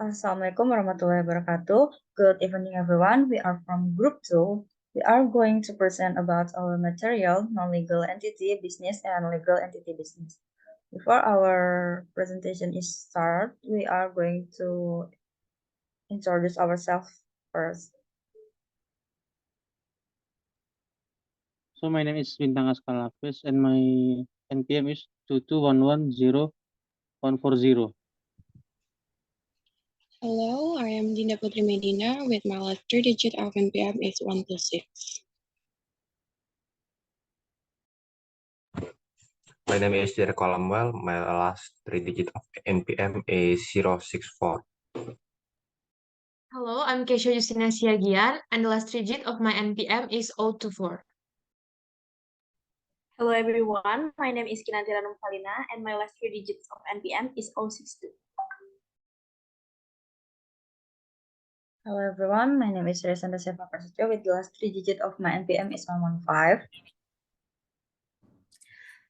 Assalamualaikum warahmatullahi wabarakatuh. Good evening, everyone. We are from Group 2. We are going to present about our material, non-legal entity business and legal entity business. Before our presentation is start, we are going to introduce ourselves first. So my name is Bintang Askalafis and my NPM is 22110140. Hello, I am Dinda Putri Medina with my last 3 digit of NPM is 126. My name is Jerry Columwell. My last 3 digit of NPM is 064. Hello, I'm Kesha Justina Siagian, and the last digit of my NPM is 024. Hello everyone, my name is Kinantira Numfalina and my last 3 digits of NPM is 062. Hello everyone, my name is Resanda Seva Prasetyo with the last 3 digit of my NPM is 115.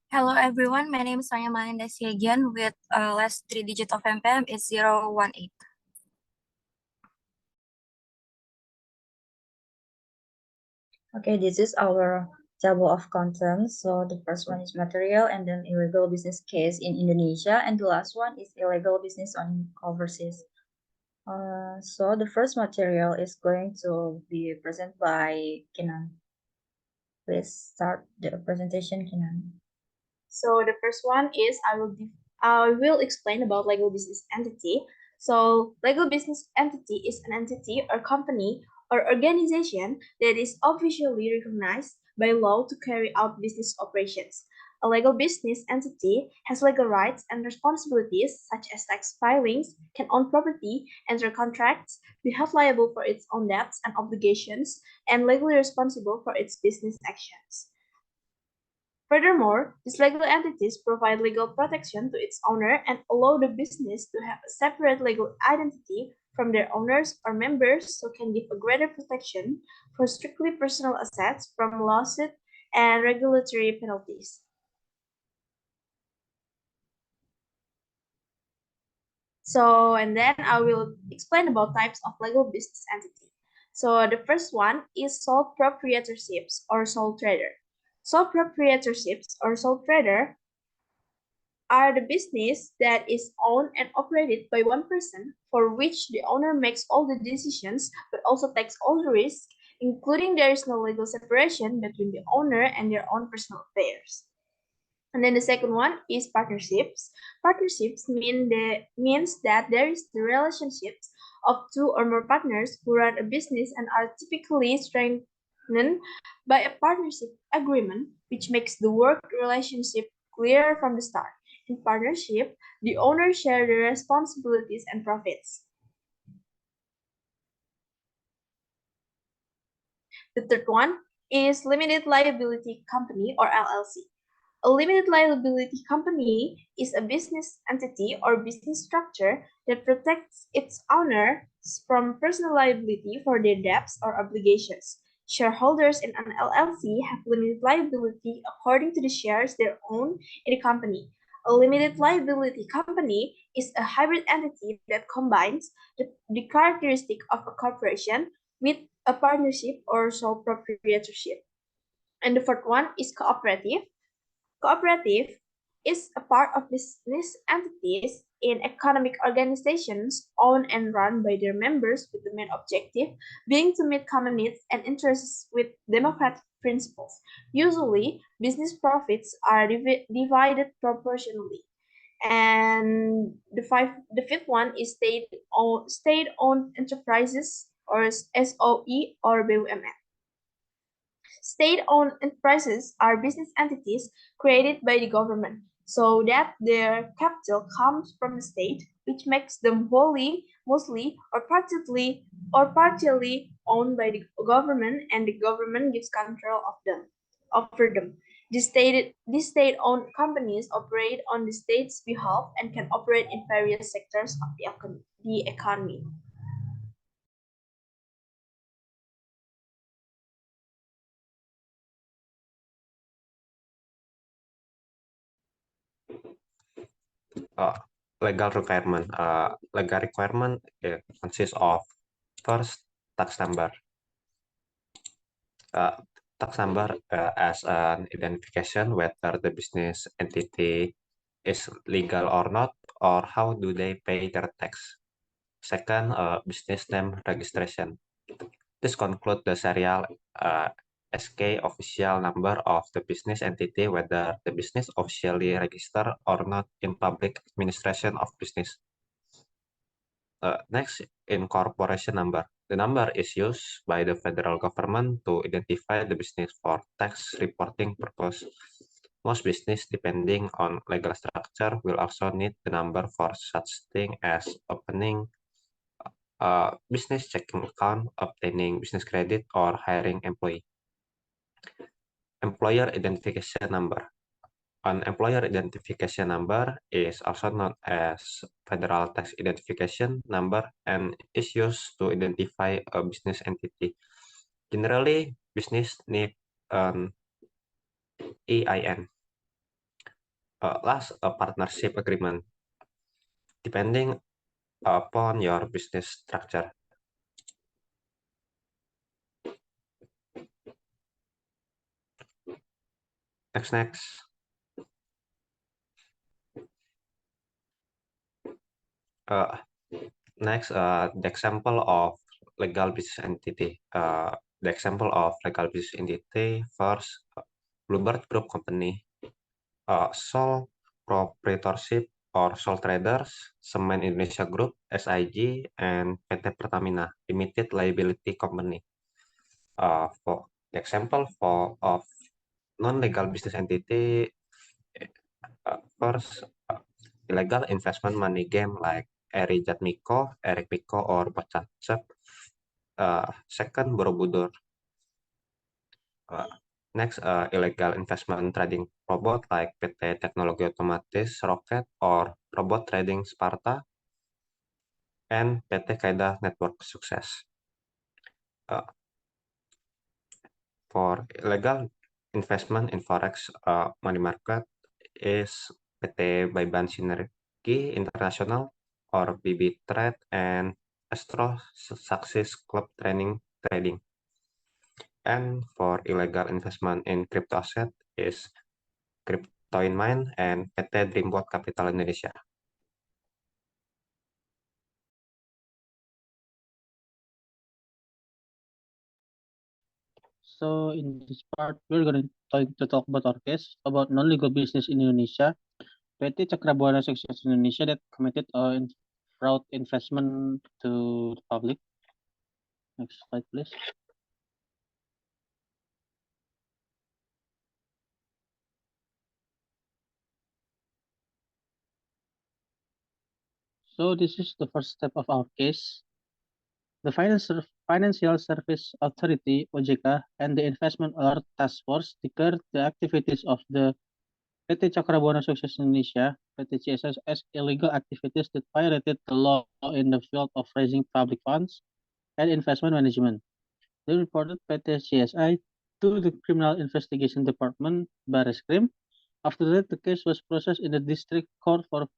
Hello everyone, my name is Sonia Malinda Siagian with last 3 digit of NPM is 018. Okay, this is our table of contents. So the first one is material and then illegal business case in Indonesia, and the last one is illegal business on overseas. So the first material is going to be presented by Kinan. Please start the presentation, Kinan. So the first one is I will explain about legal business entity. So legal business entity is an entity or company or organization that is officially recognized by law to carry out business operations. A legal business entity has legal rights and responsibilities such as tax filings, can own property, enter contracts, be held liable for its own debts and obligations, and legally responsible for its business actions. Furthermore, these legal entities provide legal protection to its owner and allow the business to have a separate legal identity from their owners or members, so can give a greater protection for strictly personal assets from lawsuit and regulatory penalties. And then I will explain about types of legal business entity. So the first one is sole proprietorships or sole trader. Sole proprietorships or sole trader are the business that is owned and operated by one person, for which the owner makes all the decisions but also takes all the risk, including there is no legal separation between the owner and their own personal affairs. And then the second one is partnerships. Partnerships means that there is the relationships of 2 or more partners who run a business and are typically strengthened by a partnership agreement, which makes the work relationship clear from the start. In partnership, the owners share the responsibilities and profits. The third one is limited liability company or LLC. A limited liability company is a business entity or business structure that protects its owners from personal liability for their debts or obligations. Shareholders in an LLC have limited liability according to the shares they own in the company. A limited liability company is a hybrid entity that combines the characteristic of a corporation with a partnership or sole proprietorship. And the fourth one is cooperative. Cooperative is a part of business entities in economic organizations owned and run by their members with the main objective being to meet common needs and interests with democratic principles. Usually, business profits are divided proportionally. And the fifth one is state-owned enterprises or SOE or BUMN. State-owned enterprises are business entities created by the government, so that their capital comes from the state, which makes them wholly, mostly, or partially owned by the government, and the government gives control over them. These state-owned companies operate on the state's behalf and can operate in various sectors of the economy. legal requirement. Legal requirement consists of first tax number. Tax number as an identification whether the business entity is legal or not, or how do they pay their tax. Second, business name registration. This concludes the serial SK official number of the business entity, whether the business officially registered or not in public administration of business. Next, incorporation number. The number is used by the federal government to identify the business for tax reporting purpose. Most business, depending on legal structure, will also need the number for such thing as opening a business checking account, obtaining business credit, or hiring employee. Employer identification number. An employer identification number is also known as federal tax identification number and is used to identify a business entity. Generally, business need an EIN. Last, a partnership agreement. Depending upon your business structure. Next. Next, the example of legal business entity. The example of legal business entity first, Bluebird Group Company, sole proprietorship or sole traders, Semen Indonesia Group, SIG, and PT Pertamina Limited Liability Company. For the example of non-legal business entity, first, illegal investment money game like Eri Jatmiko, Eric Miko, or Bocacep. Second, Borobudur. Next, illegal investment trading robot like PT Teknologi Otomatis Rocket or Robot Trading Sparta, and PT Kaida Network Sukses. For illegal investment in forex money market is PT Baiban Sinergi International or BB Trade and Astro Success Club Trading. And for illegal investment in crypto asset is Cryptoin and PT Dreamboat Capital Indonesia. So in this part, we're going to talk about our case about non-legal business in Indonesia. PT Cakrabuana Success Indonesia that committed fraud investment to the public. Next slide, please. So this is the first step of our case. The Financial Service Authority (OJK) and the Investment Alert Task Force declared the activities of the PT Cakrabuana Sukses Indonesia (PT CSS) as illegal activities that violated the law in the field of raising public funds and investment management. They reported PT CSI to the Criminal Investigation Department (Barreskrim). After that, the case was processed in the district court for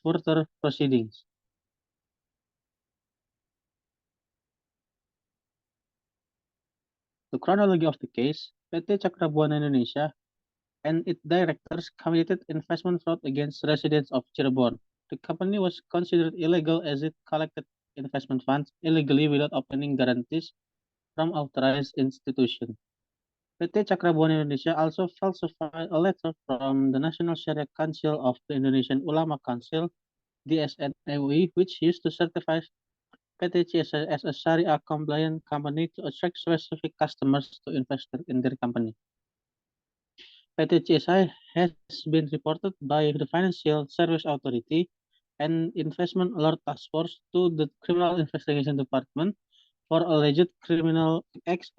further proceedings. The chronology of the case: PT Cakrabuana Indonesia and its directors committed investment fraud against residents of Cirebon. The company was considered illegal as it collected investment funds illegally without obtaining guarantees from authorized institutions. PT Cakrabuana Indonesia also falsified a letter from the National Sharia Council of the Indonesian Ulama Council (DSN-MUI), which used to certify PT CSI as a Sharia-compliant company to attract specific customers to invest in their company. PT CSI has been reported by the Financial Service Authority and Investment Alert Task Force to the Criminal Investigation Department for alleged criminal acts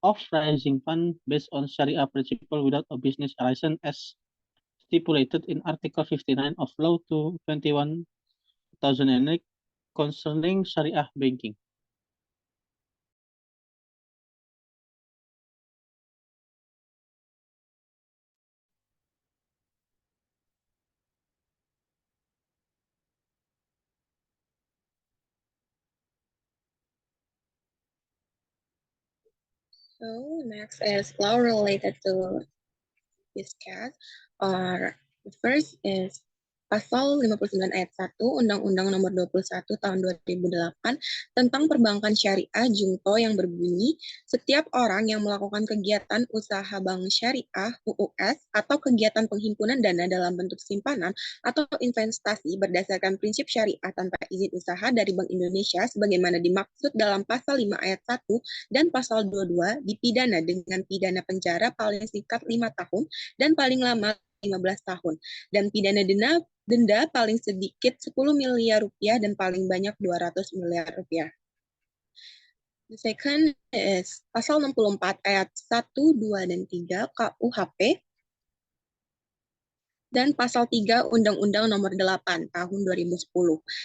of raising funds based on Sharia principle without a business license as stipulated in Article 59 of Law 21/2008 concerning Sharia banking. So next is law related to this case. The first is Pasal 59 ayat 1 Undang-Undang Nomor 21 Tahun 2008 tentang Perbankan Syariah Jungto yang berbunyi, setiap orang yang melakukan kegiatan usaha bank syariah UUS atau kegiatan penghimpunan dana dalam bentuk simpanan atau investasi berdasarkan prinsip syariah tanpa izin usaha dari Bank Indonesia sebagaimana dimaksud dalam Pasal 5 ayat 1 dan Pasal 22 dipidana dengan pidana penjara paling singkat 5 tahun dan paling lama 15 tahun dan pidana denda paling sedikit 10 miliar rupiah dan paling banyak 200 miliar rupiah. The second is Pasal 64 ayat 1, 2, dan 3 KUHP dan Pasal 3 Undang-Undang Nomor 8 Tahun 2010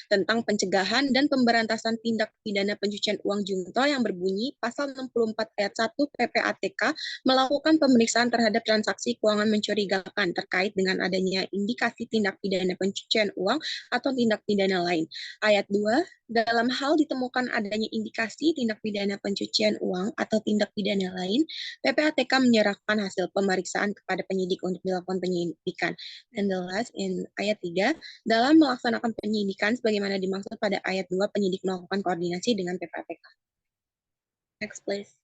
tentang pencegahan dan pemberantasan tindak pidana pencucian uang jungto yang berbunyi Pasal 64 ayat 1 PPATK melakukan pemeriksaan terhadap transaksi keuangan mencurigakan terkait dengan adanya indikasi tindak pidana pencucian uang atau tindak pidana lain. Ayat 2, dalam hal ditemukan adanya indikasi tindak pidana pencucian uang atau tindak pidana lain, PPATK menyerahkan hasil pemeriksaan kepada penyidik untuk dilakukan penyidikan. And the last in ayat 3, dalam melaksanakan penyidikan sebagaimana dimaksud pada ayat 2, penyidik melakukan koordinasi dengan PPATK. Next, please.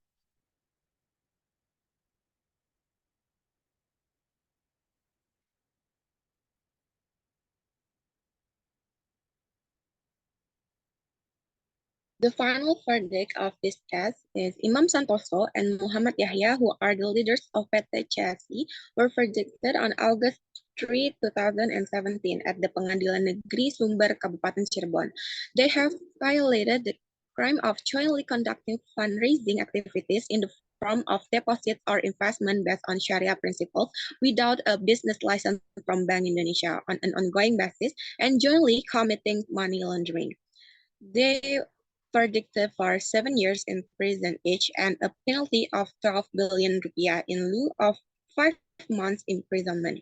The final verdict of this case is Imam Santoso and Muhammad Yahya, who are the leaders of PT CSI, were verdicted on August 3, 2017 at the Pengadilan Negeri Sumber, Kabupaten Cirebon. They have violated the crime of jointly conducting fundraising activities in the form of deposit or investment based on Sharia principles without a business license from Bank Indonesia on an ongoing basis and jointly committing money laundering. They verdicted for 7 years in prison each and a penalty of 12 billion rupiah in lieu of 5 months imprisonment.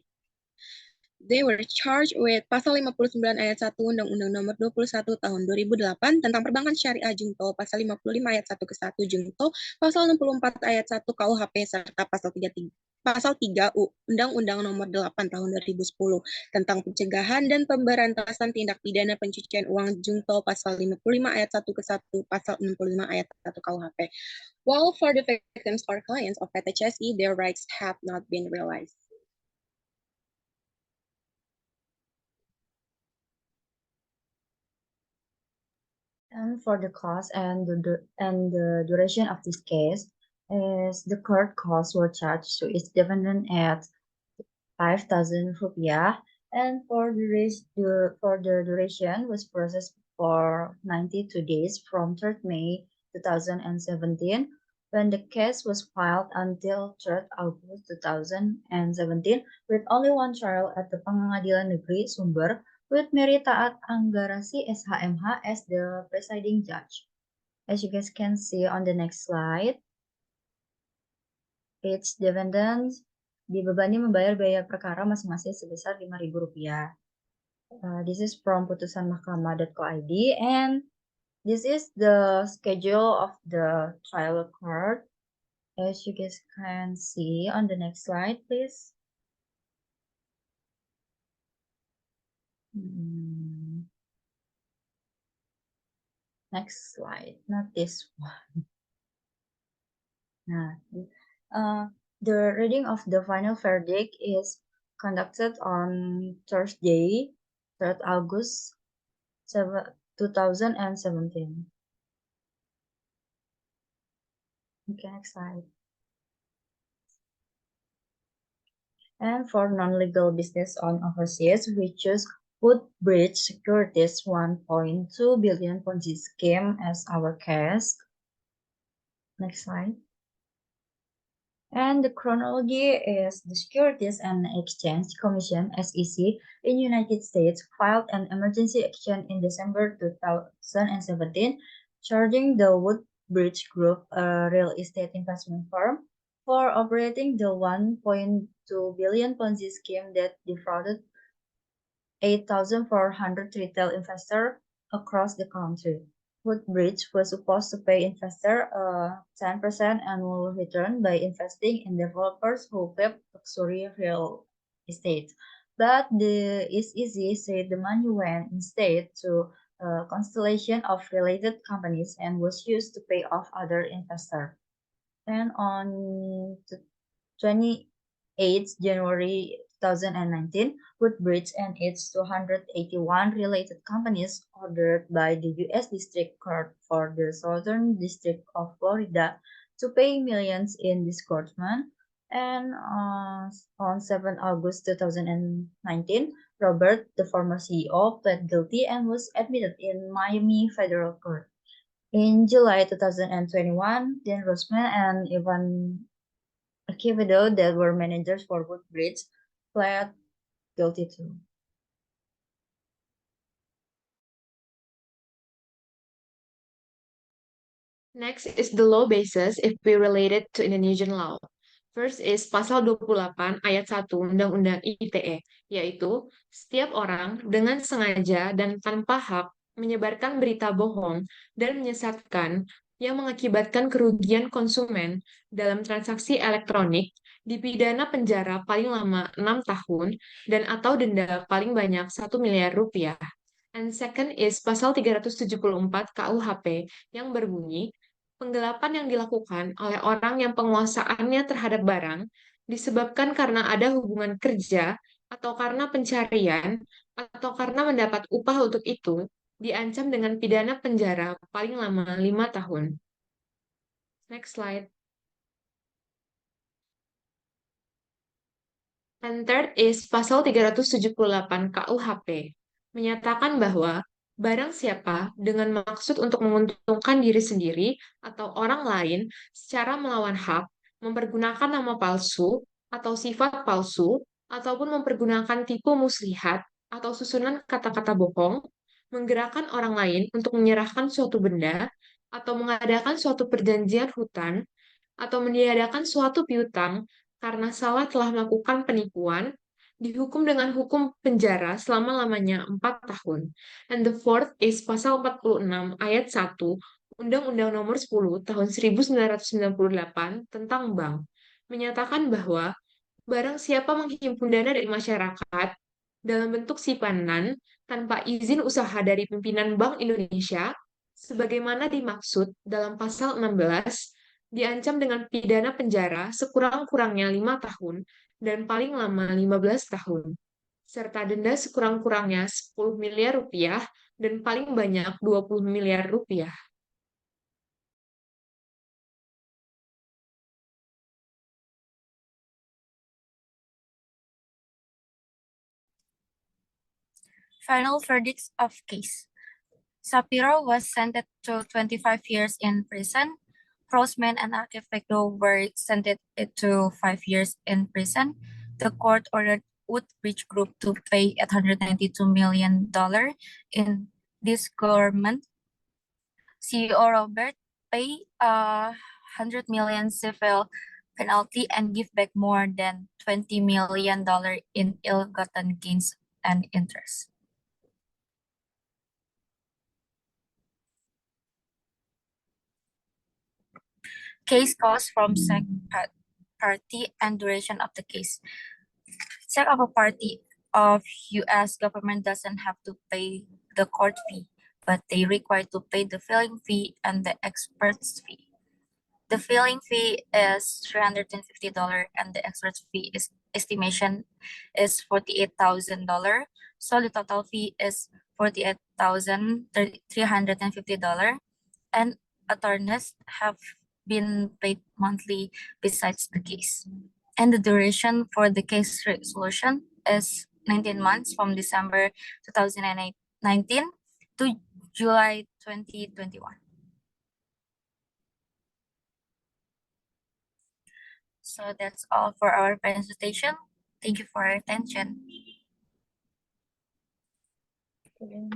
They were charged with Pasal 59 ayat 1 Undang-Undang Nomor 21 Tahun 2008 tentang Perbankan Syariah Jungto, Pasal 55 ayat 1 ke 1 Jungto, Pasal 64 ayat 1 KUHP serta Pasal 3 Undang-Undang Nomor 8 Tahun 2010 tentang pencegahan dan pemberantasan tindak pidana pencucian uang jungto Pasal 55 ayat 1 ke 1 Pasal 65 ayat 1 KUHP. While for the victims or clients of PT CSI, their rights have not been realized. And for the cost and the duration of this case is the court costs were charged to its defendant at 5,000 rupiah, and for the duration was processed for 92 days from 3rd May 2017 when the case was filed until 3rd August 2017 with only one trial at the Pengadilan Negeri Sumber with Mary Taat Anggarasi SHMH as the presiding judge. As you guys can see on the next slide, each defendant dibebani membayar biaya perkara masing-masing sebesar Rp5.000. This is from putusanmahkamah.co.id, and this is the schedule of the trial court. As you guys can see on the next slide, please. Next slide, not this one. The reading of the final verdict is conducted on Thursday, 3rd August 2017. Okay, next slide. And for non-legal business on overseas, we choose Woodbridge Securities 1.2 billion Ponzi scheme as our case. Next slide. And the chronology is the Securities and Exchange Commission (SEC) in United States filed an emergency action in December 2017, charging the Woodbridge Group, a real estate investment firm, for operating the 1.2 billion Ponzi scheme that defrauded 8,400 retail investors across the country. Woodbridge was supposed to pay investor a 10% annual return by investing in developers who kept luxury real estate. But the SEC said the money went instead to a constellation of related companies and was used to pay off other investors. And on 28th January 2019, Woodbridge and its 281 related companies ordered by the U.S. District Court for the Southern District of Florida to pay millions in disgorgement. And on 7 August 2019, Robert, the former CEO, pled guilty and was admitted in Miami Federal Court. In July 2021, Dan Rosman and Ivan Acevedo, that were managers for Woodbridge, pled guilty too. Next is the law basis if we relate it to Indonesian law. First is pasal 28 ayat 1 Undang-Undang ITE, yaitu setiap orang dengan sengaja dan tanpa hak menyebarkan berita bohong dan menyesatkan yang mengakibatkan kerugian konsumen dalam transaksi elektronik dipidana penjara paling lama 6 tahun dan atau denda paling banyak 1 miliar rupiah. And second is pasal 374 KUHP yang berbunyi penggelapan yang dilakukan oleh orang yang penguasaannya terhadap barang disebabkan karena ada hubungan kerja atau karena pencarian atau karena mendapat upah untuk itu diancam dengan pidana penjara paling lama 5 tahun. Next slide. And third is pasal 378 KUHP menyatakan bahwa barang siapa dengan maksud untuk menguntungkan diri sendiri atau orang lain secara melawan hak, mempergunakan nama palsu atau sifat palsu, ataupun mempergunakan tipu muslihat atau susunan kata-kata bohong, menggerakkan orang lain untuk menyerahkan suatu benda, atau mengadakan suatu perjanjian hutang, atau meniadakan suatu piutang karena salah telah melakukan penipuan, dihukum dengan hukum penjara selama-lamanya 4 tahun. And the fourth is pasal 46 ayat 1 Undang-Undang Nomor 10 Tahun 1998 tentang bank, menyatakan bahwa barang siapa menghimpun dana dari masyarakat dalam bentuk simpanan tanpa izin usaha dari pimpinan Bank Indonesia, sebagaimana dimaksud dalam pasal 16, diancam dengan pidana penjara sekurang-kurangnya 5 tahun dan paling lama 15 tahun, serta denda sekurang-kurangnya 10 miliar rupiah dan paling banyak 20 miliar rupiah. Final verdicts of case. Sapiro was sentenced to 25 years in prison. Rosman and Acevedo were sentenced to 5 years in prison. The court ordered Woodbridge Group to pay $892 million in disgorgement. CEO Robert pay $100 million civil penalty and give back more than $20 million in ill-gotten gains and interest. Case cost from SEC party and duration of the case. SEC of a party of U.S. government doesn't have to pay the court fee, but they require to pay the filing fee and the expert's fee. The filing fee is $350 and the expert's fee is estimation is $48,000. So the total fee is $48,350 and attorneys have been paid monthly besides the case. And the duration for the case resolution is 19 months from December 2019 to July 2021. So that's all for our presentation. Thank you for your attention. Okay.